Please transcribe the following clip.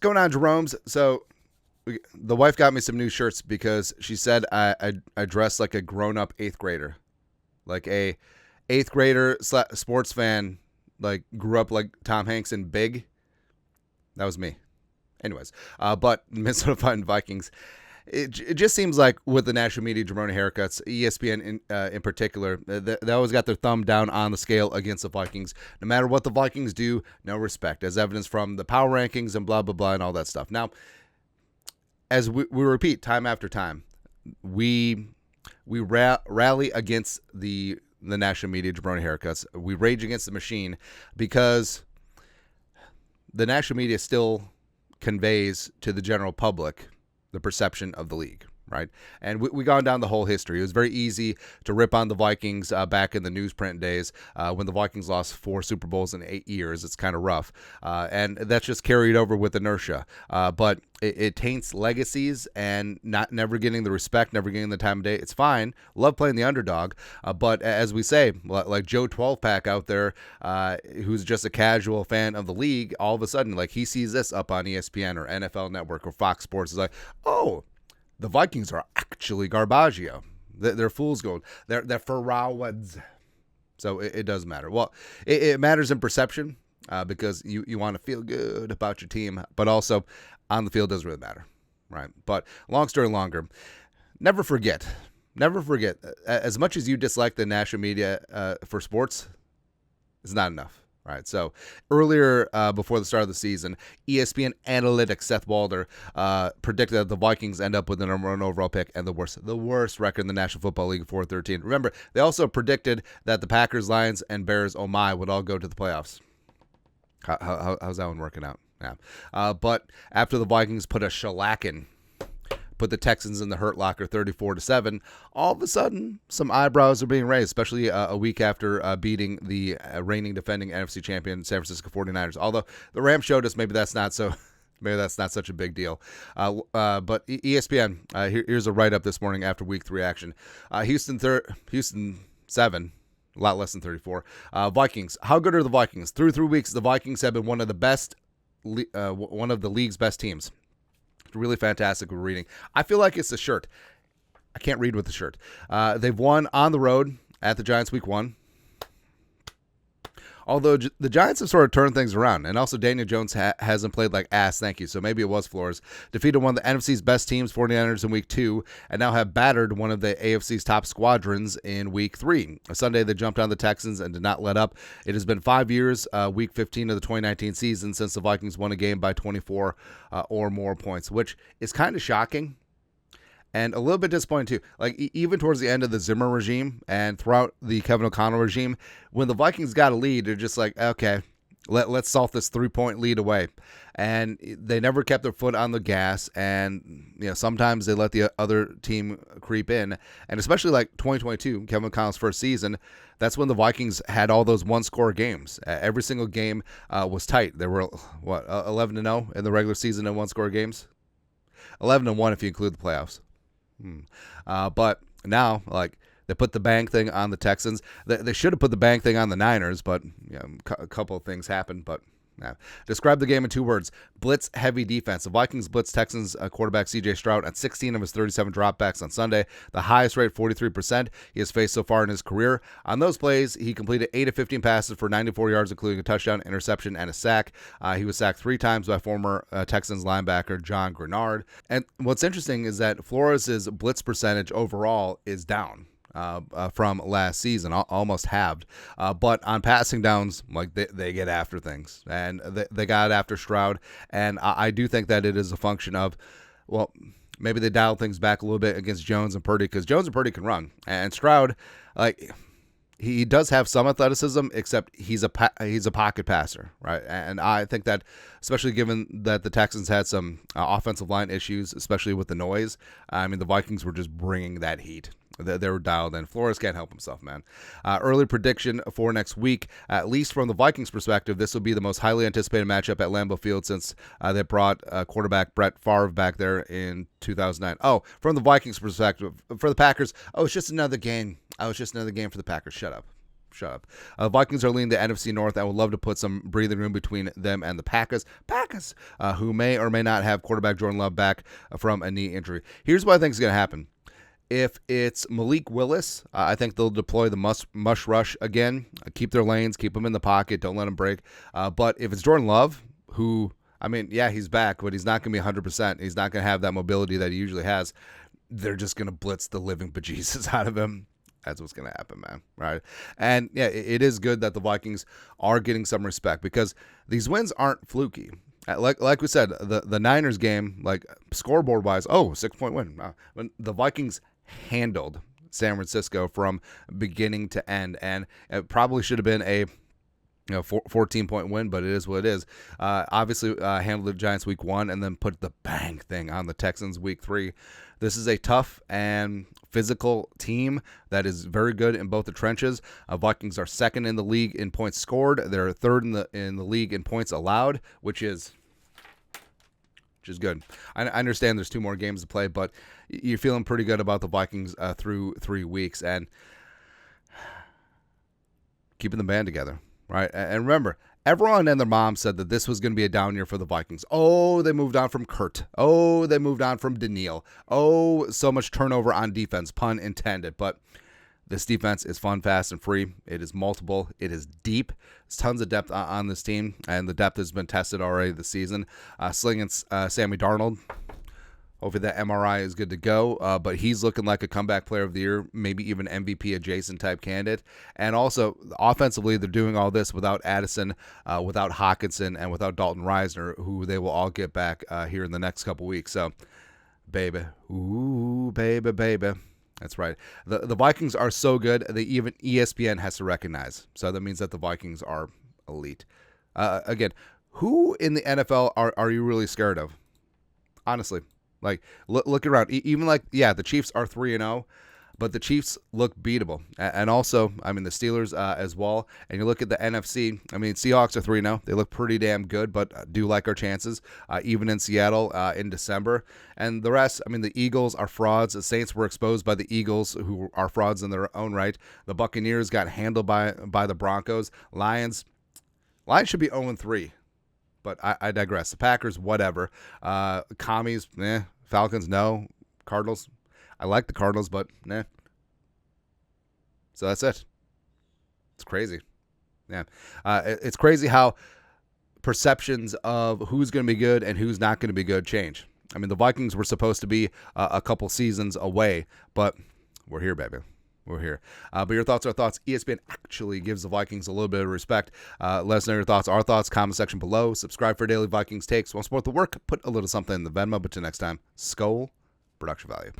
going on, Jerome's? So the wife got me some new shirts because she said I dress like a grown-up eighth grader, like a eighth grader sports fan, like grew up like Tom Hanks in Big. That was me. Anyways, but Minnesota Vikings. It just seems like with the national media jabroni haircuts, ESPN in particular, they always got their thumb down on the scale against the Vikings. No matter what the Vikings do, no respect, as evidence from the power rankings and blah, blah, blah, and all that stuff. Now, as we repeat time after time, we rally against the national media jabroni haircuts. We rage against the machine because the national media still conveys to the general public the perception of the league, right? And we gone down the whole history. It was very easy to rip on the Vikings back in the newsprint days when the Vikings lost 4 Super Bowls in 8 years. It's kind of rough. And that's just carried over with inertia. But it taints legacies and never getting the respect, never getting the time of day. It's fine. Love playing the underdog. But as we say, like Joe 12-pack out there, who's just a casual fan of the league, all of a sudden, like he sees this up on ESPN or NFL Network or Fox Sports, is like, oh, the Vikings are actually Garbaggio. They're fool's gold. They're Ferrawads. So it does matter. Well, it matters in perception because you want to feel good about your team, but also on the field doesn't really matter, right? But long story longer, never forget, as much as you dislike the national media for sports, it's not enough. Right, so earlier before the start of the season, ESPN analytics Seth Walder predicted that the Vikings end up with the number 1 overall pick and the worst record in the National Football League, 4-13. Remember, they also predicted that the Packers, Lions, and Bears, oh my, would all go to the playoffs. How's that one working out? Yeah, but after the Vikings put a shellacking, put the Texans in the hurt locker 34-7, all of a sudden some eyebrows are being raised, especially a week after beating the reigning defending NFC champion San Francisco 49ers. Although the Rams showed us maybe that's not such a big deal. But ESPN, here's a write-up this morning after week 3 action. Houston 7, a lot less than 34. Vikings, how good are the Vikings? Through 3 weeks, the Vikings have been one of the league's best teams. Really fantastic. We're reading. I feel like it's the shirt. I can't read with the shirt. They've won on the road at the Giants week 1. Although the Giants have sort of turned things around, and also Daniel Jones hasn't played like ass, thank you, so maybe it was Flores. Defeated one of the NFC's best teams, 49ers, in week 2, and now have battered one of the AFC's top squadrons in week 3. Sunday, they jumped on the Texans and did not let up. It has been 5 years, week 15 of the 2019 season, since the Vikings won a game by 24 or more points, which is kind of shocking. And a little bit disappointing, too. Like, even towards the end of the Zimmer regime and throughout the Kevin O'Connell regime, when the Vikings got a lead, they're just like, okay, let's salt this 3-point lead away. And they never kept their foot on the gas. And, sometimes they let the other team creep in. And especially like 2022, Kevin O'Connell's first season, that's when the Vikings had all those one-score games. Every single game was tight. There were, 11-0 in the regular season in one-score games? 11-1 if you include the playoffs. But now, like, they put the bang thing on the Texans. They should have put the bang thing on the Niners, but a couple of things happened. But describe the game in 2 words: blitz-heavy defense. The Vikings blitzed Texans quarterback C.J. Stroud at 16 of his 37 dropbacks on Sunday, the highest rate, 43%, he has faced so far in his career. On those plays, he completed 8 of 15 passes for 94 yards, including a touchdown, interception, and a sack. He was sacked 3 times by former Texans linebacker John Grenard. And what's interesting is that Flores' blitz percentage overall is down from last season, almost halved. But on passing downs, like they get after things, and they got after Stroud. And I do think that it is a function of, well, maybe they dialed things back a little bit against Jones and Purdy, because Jones and Purdy can run, and Stroud, like, he does have some athleticism, except he's a pocket passer, right? And I think that, especially given that the Texans had some offensive line issues, especially with the noise, I mean, the Vikings were just bringing that heat. They were dialed in. Flores can't help himself, man. Early prediction for next week, at least from the Vikings' perspective, this will be the most highly anticipated matchup at Lambeau Field since they brought quarterback Brett Favre back there in 2009. Oh, from the Vikings' perspective, for the Packers, it's just another game. It's just another game for the Packers. Shut up. Shut up. Vikings are leading the NFC North. I would love to put some breathing room between them and the Packers, who may or may not have quarterback Jordan Love back from a knee injury. Here's what I think is going to happen. If it's Malik Willis, I think they'll deploy the mush rush again. Keep their lanes, keep them in the pocket, don't let them break. But if it's Jordan Love, who, I mean, yeah, he's back, but he's not going to be 100%. He's not going to have that mobility that he usually has. They're just going to blitz the living bejesus out of him. That's what's going to happen, man. Right? And yeah, it is good that the Vikings are getting some respect because these wins aren't fluky. Like we said, the Niners game, like scoreboard wise, 6-point win. Wow. When the Vikings handled San Francisco from beginning to end, and it probably should have been a 14-point win, but it is what it is. Obviously, handled the Giants week 1 and then put the bang thing on the Texans week 3. This is a tough and physical team that is very good in both the trenches. Vikings are second in the league in points scored. They're third in the league in points allowed, which is good. I understand there's 2 more games to play, but you're feeling pretty good about the Vikings through 3 weeks and keeping the band together. Right, and remember, everyone and their mom said that this was going to be a down year for the Vikings. Oh, they moved on from Kurt. Oh, they moved on from Daniil. Oh, so much turnover on defense, pun intended. But this defense is fun, fast, and free. It is multiple. It is deep. There's tons of depth on this team, and the depth has been tested already this season. Slinging Sammy Darnold. Hopefully that MRI is good to go, but he's looking like a comeback player of the year, maybe even MVP adjacent type candidate. And also, offensively, they're doing all this without Addison, without Hawkinson, and without Dalton Reisner, who they will all get back here in the next couple weeks. So, baby. Ooh, baby. That's right. The Vikings are so good that even ESPN has to recognize. So that means that the Vikings are elite. Again, who in the NFL are you really scared of? Honestly. Like, look around. Even the Chiefs are 3-0, but the Chiefs look beatable. And also, I mean, the Steelers as well. And you look at the NFC, I mean, Seahawks are 3-0. They look pretty damn good, but do like our chances, even in Seattle in December. And the rest, I mean, the Eagles are frauds. The Saints were exposed by the Eagles, who are frauds in their own right. The Buccaneers got handled by the Broncos. Lions should be 0-3. But I digress. The Packers, whatever. Commies, Falcons, no. Cardinals, I like the Cardinals, but nah. So that's it. It's crazy. Yeah. It's crazy how perceptions of who's going to be good and who's not going to be good change. I mean, the Vikings were supposed to be a couple seasons away, but we're here, baby. We're here. But your thoughts are thoughts. ESPN actually gives the Vikings a little bit of respect. Let us know your thoughts. Our thoughts, comment section below. Subscribe for daily Vikings takes. Want to support the work? Put a little something in the Venmo. But till next time, Skol, production value.